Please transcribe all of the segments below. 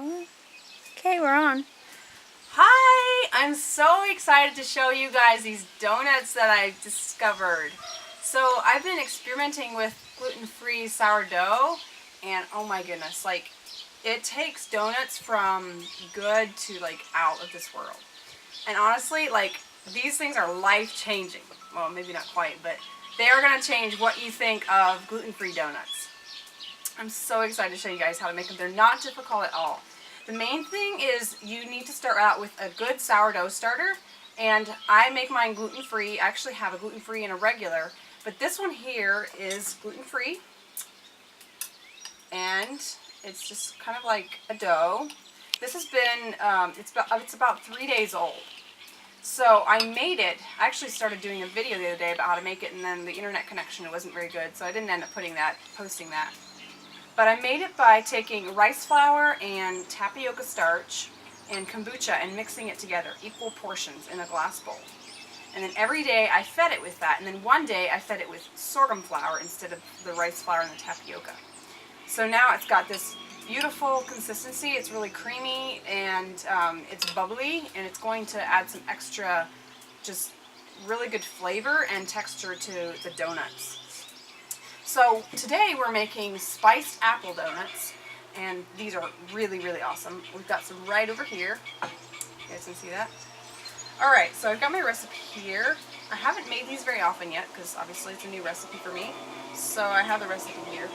rolling? Okay, we're on. Hi! I'm so excited to show you guys these donuts that I discovered. So I've been experimenting with gluten-free sourdough, and oh my goodness, like, it takes donuts from good to like out of this world. And honestly, like, these things are life-changing. Well, maybe not quite, but they are going to change what you think of gluten-free donuts. I'm so excited to show you guys how to make them. They're not difficult at all. The main thing is you need to start out with a good sourdough starter, and I make mine gluten-free. I actually have a gluten-free and a regular, but this one here is gluten-free, and it's just kind of like a dough. This has been, it's about 3 days old. So I made it. I actually started doing a video the other day about how to make it, and then the internet connection wasn't very good, so I didn't end up posting that. But I made it by taking rice flour and tapioca starch and kombucha and mixing it together, equal portions in a glass bowl. And then every day I fed it with that, and then one day I fed it with sorghum flour instead of the rice flour and the tapioca. So now it's got this beautiful consistency. It's really creamy, and it's bubbly, and it's going to add some extra, just really good flavor and texture to the donuts. So today we're making spiced apple donuts, and these are really, really awesome. We've got some right over here. You guys can see that? Alright, so I've got my recipe here. I haven't made these very often yet because obviously it's a new recipe for me. So I have the recipe here.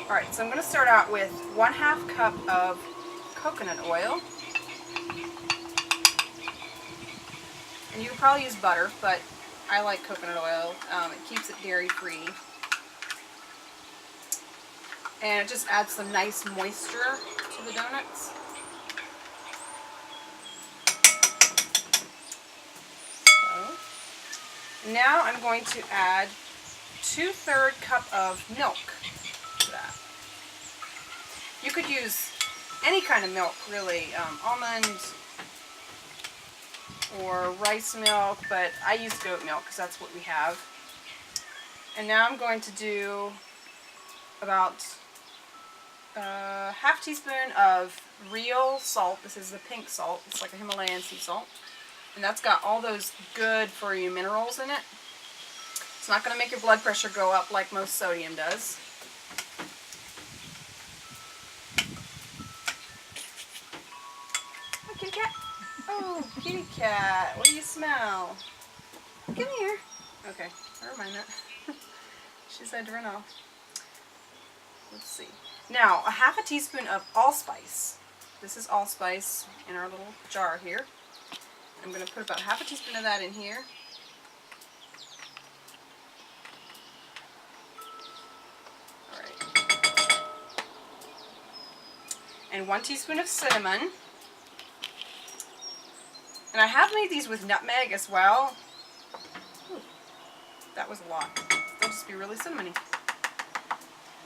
Alright, so I'm going to start out with 1/2 cup of coconut oil. And you can probably use butter, but I like coconut oil. It keeps it dairy free. And it just adds some nice moisture to the donuts. So, now I'm going to add 2/3 cup of milk to that. You could use any kind of milk, really, almond or rice milk, but I use goat milk because that's what we have. And now I'm going to do about 1/2 teaspoon of real salt. This is the pink salt. It's like a Himalayan sea salt. And that's got all those good for you minerals in it. It's not going to make your blood pressure go up like most sodium does. Hi, kitty cat. Oh, kitty cat. What do you smell? Come here. Okay, never mind that. She decided to run off. Let's see. Now, 1/2 teaspoon of allspice. This is allspice in our little jar here. I'm going to put about 1/2 teaspoon of that in here. Alright. And 1 teaspoon of cinnamon. And I have made these with nutmeg as well. Ooh, that was a lot. They'll just be really cinnamony.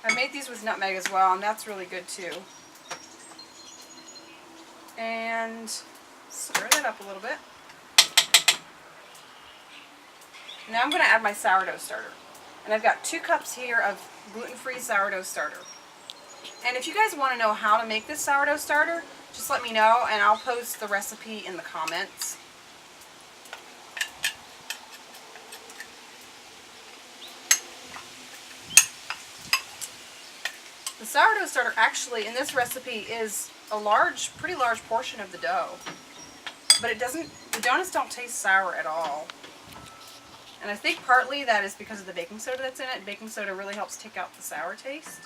I made these with nutmeg as well, and that's really good too. And stir that up a little bit. Now I'm going to add my sourdough starter. And I've got 2 cups here of gluten-free sourdough starter. And if you guys want to know how to make this sourdough starter, just let me know, and I'll post the recipe in the comments. The sourdough starter actually in this recipe is a pretty large portion of the dough. But the donuts don't taste sour at all. And I think partly that is because of the baking soda that's in it. Baking soda really helps take out the sour taste.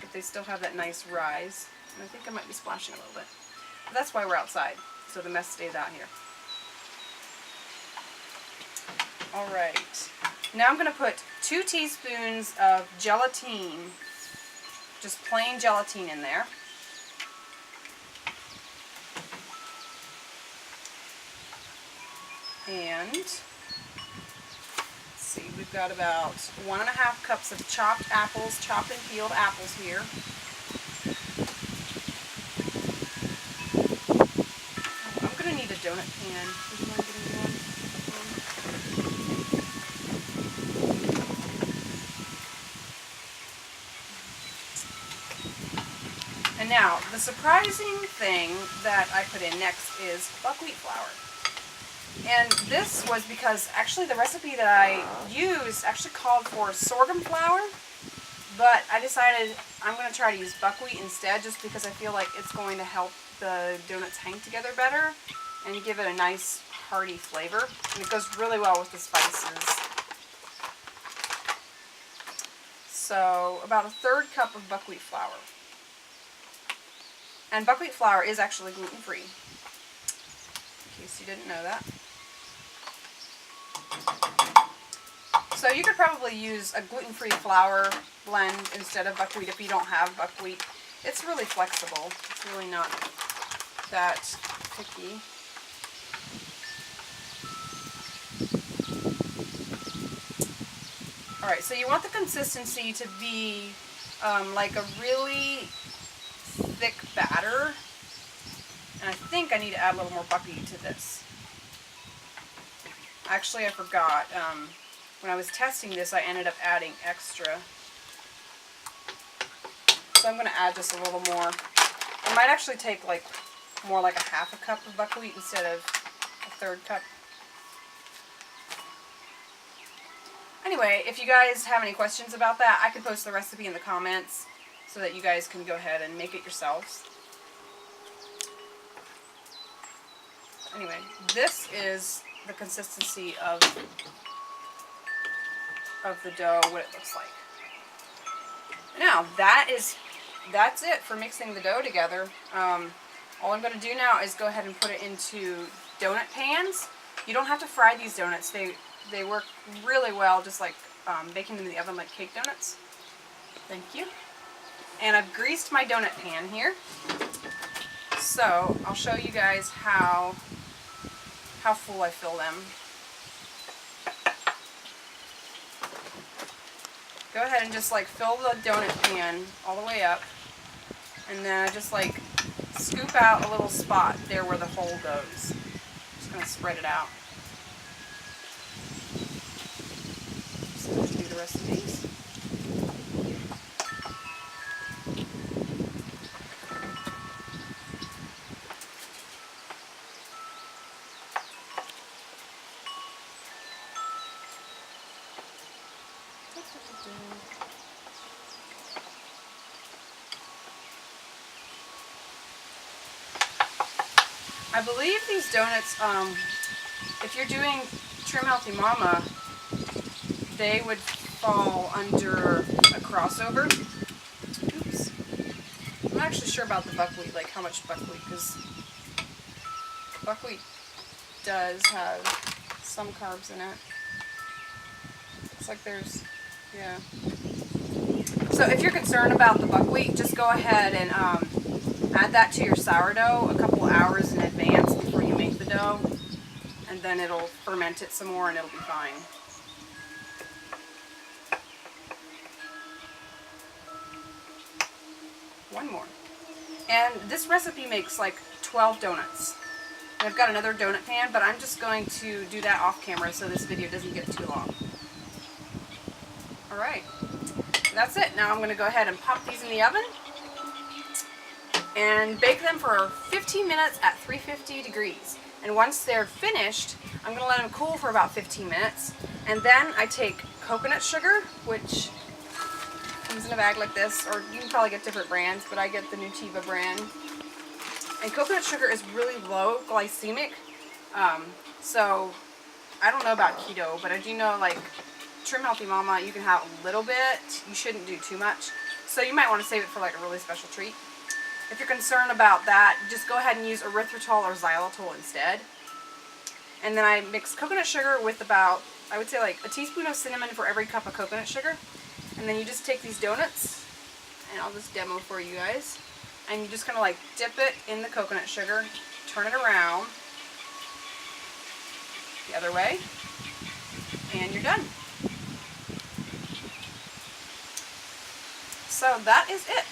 But they still have that nice rise. And I think I might be splashing a little bit. But that's why we're outside, so the mess stays out here. Alright. Now I'm going to put 2 teaspoons of gelatin. Just plain gelatin in there. And let's see, we've got about 1.5 cups of chopped apples, chopped and peeled apples here. Oh, I'm going to need a donut pan. Would you mind getting me one? And now, Now, the surprising thing that I put in next is buckwheat flour. And this was because actually the recipe that I used actually called for sorghum flour, but I decided I'm going to try to use buckwheat instead just because I feel like it's going to help the donuts hang together better and give it a nice hearty flavor. And it goes really well with the spices. So about a 1/3 cup of buckwheat flour. And buckwheat flour is actually gluten-free, in case you didn't know that. So you could probably use a gluten-free flour blend instead of buckwheat if you don't have buckwheat. It's really flexible. It's really not that picky. Alright, so you want the consistency to be like a really thick batter. And I think I need to add a little more buckwheat to this. Actually, I forgot. When I was testing this, I ended up adding extra. So I'm going to add just a little more. It might actually take like more like a 1/2 cup of buckwheat instead of a 1/3 cup. Anyway, if you guys have any questions about that, I can post the recipe in the comments so that you guys can go ahead and make it yourselves. Anyway, this is the consistency of the dough, what it looks like. Now, that's it for mixing the dough together. All I'm going to do now is go ahead and put it into donut pans. You don't have to fry these donuts. They work really well, just like baking them in the oven like cake donuts. Thank you. And I've greased my donut pan here. So I'll show you guys how full I fill them. Go ahead and just like fill the donut pan all the way up, and then I just like scoop out a little spot there where the hole goes. Just gonna spread it out. So let's do the rest of these. I believe these donuts, if you're doing Trim Healthy Mama, they would fall under a crossover. Oops. I'm not actually sure about the buckwheat, like how much buckwheat, because buckwheat does have some carbs in it. Looks like there's, yeah. So if you're concerned about the buckwheat, just go ahead and add that to your sourdough a couple hours in advance before you make the dough, and then it'll ferment it some more and it'll be fine. One more. And this recipe makes like 12 donuts. And I've got another donut pan, but I'm just going to do that off camera so this video doesn't get too long. Alright, that's it. Now I'm going to go ahead and pop these in the oven and bake them for 15 minutes at 350 degrees. And once they're finished, I'm going to let them cool for about 15 minutes. And then I take coconut sugar, which comes in a bag like this, or you can probably get different brands, but I get the Nutiva brand. And coconut sugar is really low glycemic, so I don't know about keto, but I do know like Trim Healthy Mama, you can have a little bit. You shouldn't do too much. So you might want to save it for like a really special treat. If you're concerned about that, just go ahead and use erythritol or xylitol instead. And then I mix coconut sugar with about, I would say like a teaspoon of cinnamon for every cup of coconut sugar. And then you just take these donuts, and I'll just demo for you guys. And you just kind of like dip it in the coconut sugar, turn it around the other way, and you're done. So that is it.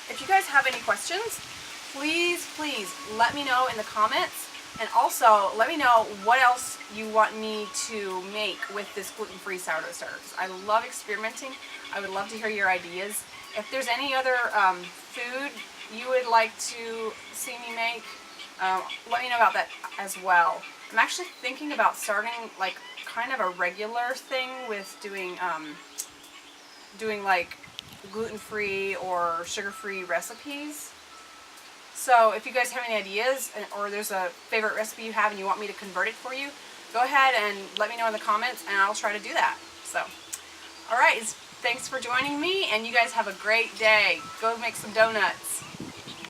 If you guys have any questions, please let me know in the comments. And also, let me know what else you want me to make with this gluten-free sourdough starter. I love experimenting. I would love to hear your ideas. If there's any other food you would like to see me make, let me know about that as well. I'm actually thinking about starting like kind of a regular thing with doing like gluten-free or sugar-free recipes. So if you guys have any ideas, or there's a favorite recipe you have and you want me to convert it for you, go ahead and let me know in the comments and I'll try to do that. So, alright, thanks for joining me, and you guys have a great day. Go make some donuts.